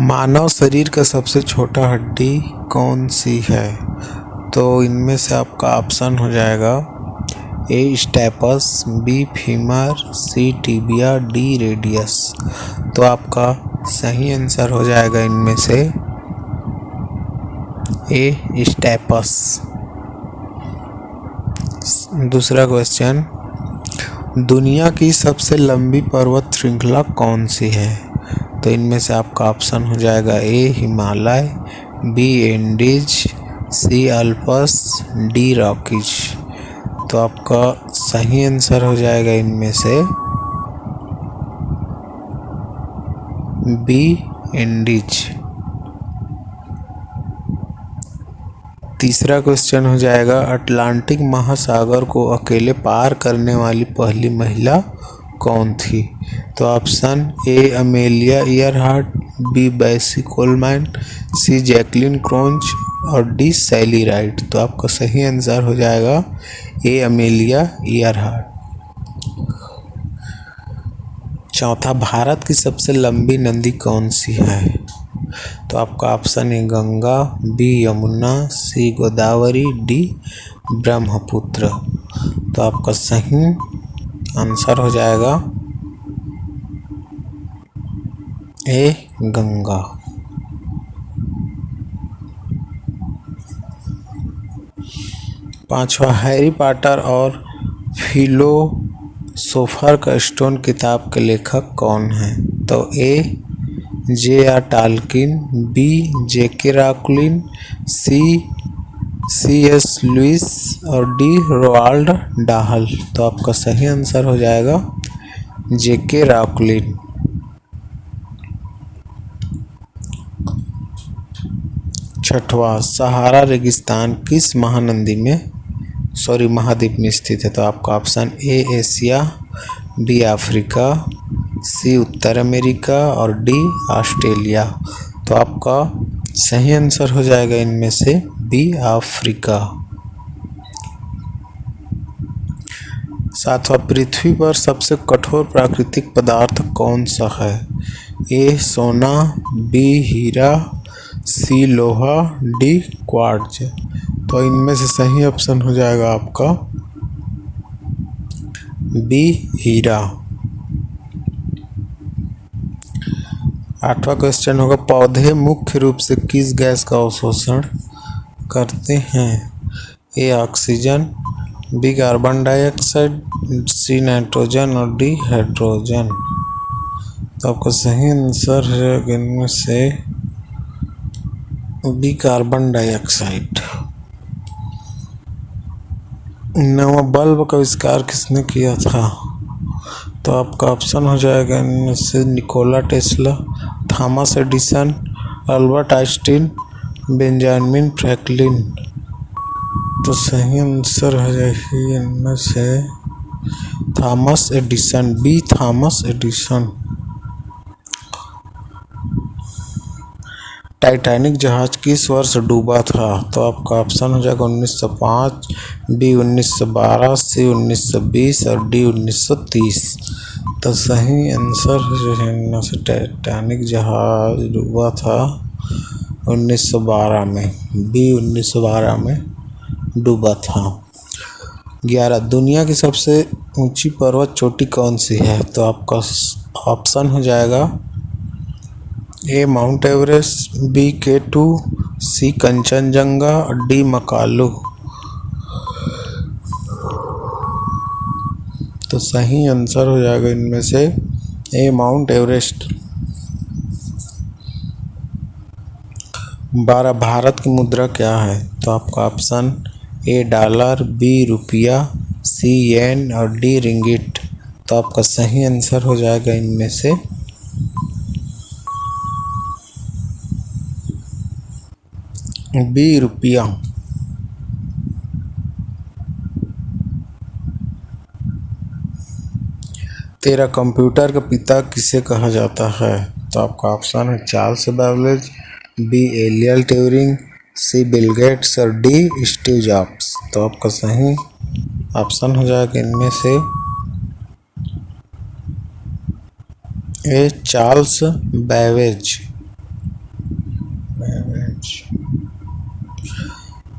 मानव शरीर का सबसे छोटा हड्डी कौन सी है? तो इनमें से आपका ऑप्शन हो जाएगा ए स्टेपस, बी फीमर, सी टिबिया, डी रेडियस। तो आपका सही आंसर हो जाएगा इनमें से ए स्टेपस। दूसरा क्वेश्चन, दुनिया की सबसे लंबी पर्वत श्रृंखला कौन सी है? तो इनमें से आपका ऑप्शन हो जाएगा ए हिमालय, बी एंडीज, सी अल्पस, डी रॉकीज। तो आपका सही आंसर हो जाएगा इनमें से बी एंडीज। तीसरा क्वेश्चन हो जाएगा, अटलांटिक महासागर को अकेले पार करने वाली पहली महिला कौन थी? तो option A Amelia Earhart, B Bessie Coleman, C Jacqueline Cochran और डी सैली राइट। तो आपका सही आंसर हो जाएगा ए अमेलिया ईयरहार्ट। चौथा, भारत की सबसे लंबी नदी कौन सी है? तो आपका ऑप्शन है Ganga, B Yamuna, C Godavari, D Brahmaputra. तो आपका सही आंसर हो जाएगा ए गंगा। पांचवा, हैरी पॉटर और फिलोसोफर का स्टोन किताब के लेखक कौन है? तो A J R. Tolkien, B J K. Rowling, C S Lewis और डी रोआल्ड डाहल। तो आपका सही आंसर हो जाएगा जे.के. राउलिंग। छठवां, सहारा रेगिस्तान किस महाद्वीप में स्थित है? तो आपका option A Asia, B Africa, C उत्तर अमेरिका और डी ऑस्ट्रेलिया। तो आपका सही आंसर हो जाएगा इनमें से बी अफ्रीका। सातवां, पृथ्वी पर सबसे कठोर प्राकृतिक पदार्थ कौन सा है? ए सोना, बी हीरा, सी लोहा, डी क्वार्ट्ज। तो इनमें से सही ऑप्शन हो जाएगा आपका बी हीरा। आठवां क्वेश्चन होगा, पौधे मुख्य रूप से किस गैस का अवशोषण करते हैं? A oxygen, B carbon dioxide, C nitrogen और डी हाइड्रोजन। तो आपका सही आंसर है इनमें से बी कार्बन डाइऑक्साइड। नवा बल्ब का आविष्कार किसने किया था? तो आपका ऑप्शन हो जाएगा इनमें से Nikola Tesla, Thomas Edison, Albert Einstein, Benjamin Franklin. तो सही आंसर हो जाएगी इनमें से Thomas Edison, B Thomas Edison. Titanic जहाज किस वर्ष डूबा था? तो आपका ऑप्शन हो जाएगा 1905, बी 1912, सी 1920 और डी 1930। तो सही आंसर जो है इनमें से टाइटैनिक जहाज डूबा था 1912 में, बी 1912 में डूबा था। 11, दुनिया की सबसे ऊंची पर्वत चोटी कौन सी है? तो आपका ऑप्शन हो जाएगा ए माउंट एवरेस्ट, बी K2, सी कंचनजंगा और डी मकालू। तो सही आंसर हो जाएगा इनमें से ए माउंट एवरेस्ट। 12, भारत की मुद्रा क्या है? तो आपका ऑप्शन ए डॉलर, बी रुपया, सी येन और डी रिंगिट। तो आपका सही आंसर हो जाएगा इनमें से बी रुपया। 13, कंप्यूटर का पिता किसे कहा जाता है? तो आपका ऑप्शन है चार्ल्स बेबेज, बी एलियल ट्यूरिंग, सी बिल गेट्स और डी स्टीव जॉब्स। तो आपका सही ऑप्शन हो जाएगा इनमें से A Charles Babbage.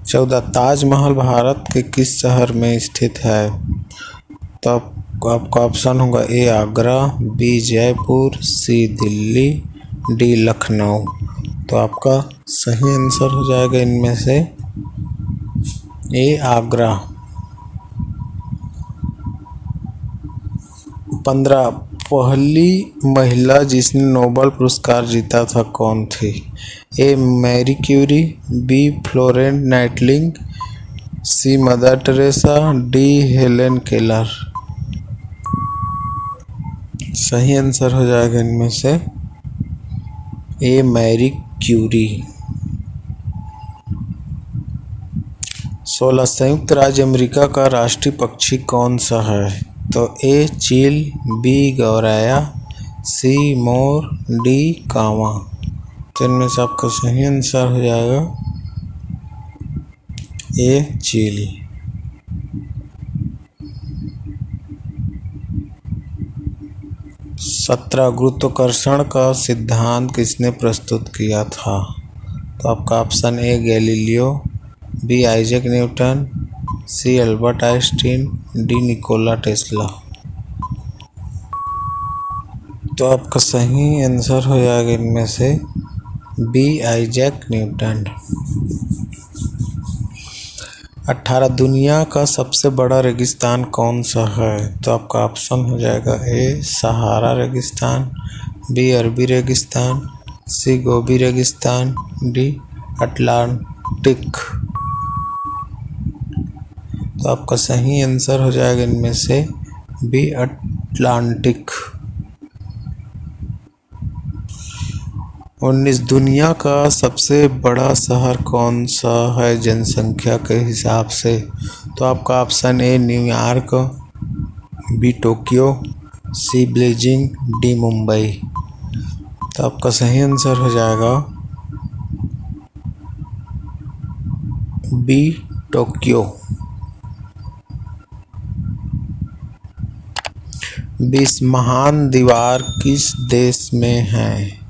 14 Taj Mahal Bharat के किस शहर में स्थित है? तो आपका ऑप्शन होगा ए आगरा, बी जयपुर, सी दिल्ली, डी लखनऊ। तो आपका सही आंसर हो जाएगा इनमें से ए आगरा। 15 पहली महिला जिसने नोबेल पुरस्कार जीता था कौन थी? A Marie Curie, B Florence Nightingale, C Mother Teresa, D Helen Keller. सही आंसर हो जाएगा इनमें से ए मैरी क्यूरी। 16 संयुक्त राज्य अमेरिका का राष्ट्रीय पक्षी कौन सा है? तो ए चील, बी गौरैया, सी मोर, डी कावा। तो इनमें से आपका सही आंसर हो जाएगा ए चील। 17 गुरुत्वाकर्षण का सिद्धांत किसने प्रस्तुत किया था? तो आपका option A Galileo, B Isaac Newton, C Albert Einstein, D Nikola Tesla. तो आपका सही आंसर हो जाएगा इनमें से बी आइजैक न्यूटन। 18 दुनिया का सबसे बड़ा रेगिस्तान कौन सा है? तो आपका ऑप्शन हो जाएगा ए सहारा रेगिस्तान, बी अरबी रेगिस्तान, सी गोबी रेगिस्तान, डी अटलांटिक। तो आपका सही आंसर हो जाएगा इनमें से बी अटलांटिक। 19 दुनिया का सबसे बड़ा शहर कौन सा है जनसंख्या के हिसाब से? तो आपका option A New York, B Tokyo, C Beijing, D Mumbai. तो आपका सही आंसर हो जाएगा बी टोक्यो। 20 महान दीवार किस देश में है?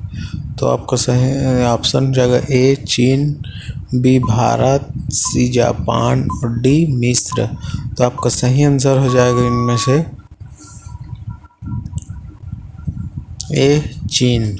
तो आपका सही ऑप्शन हो जाएगा ए चीन, बी भारत, सी जापान और डी मिस्र। तो आपका सही आंसर हो जाएगा इनमें से ए चीन।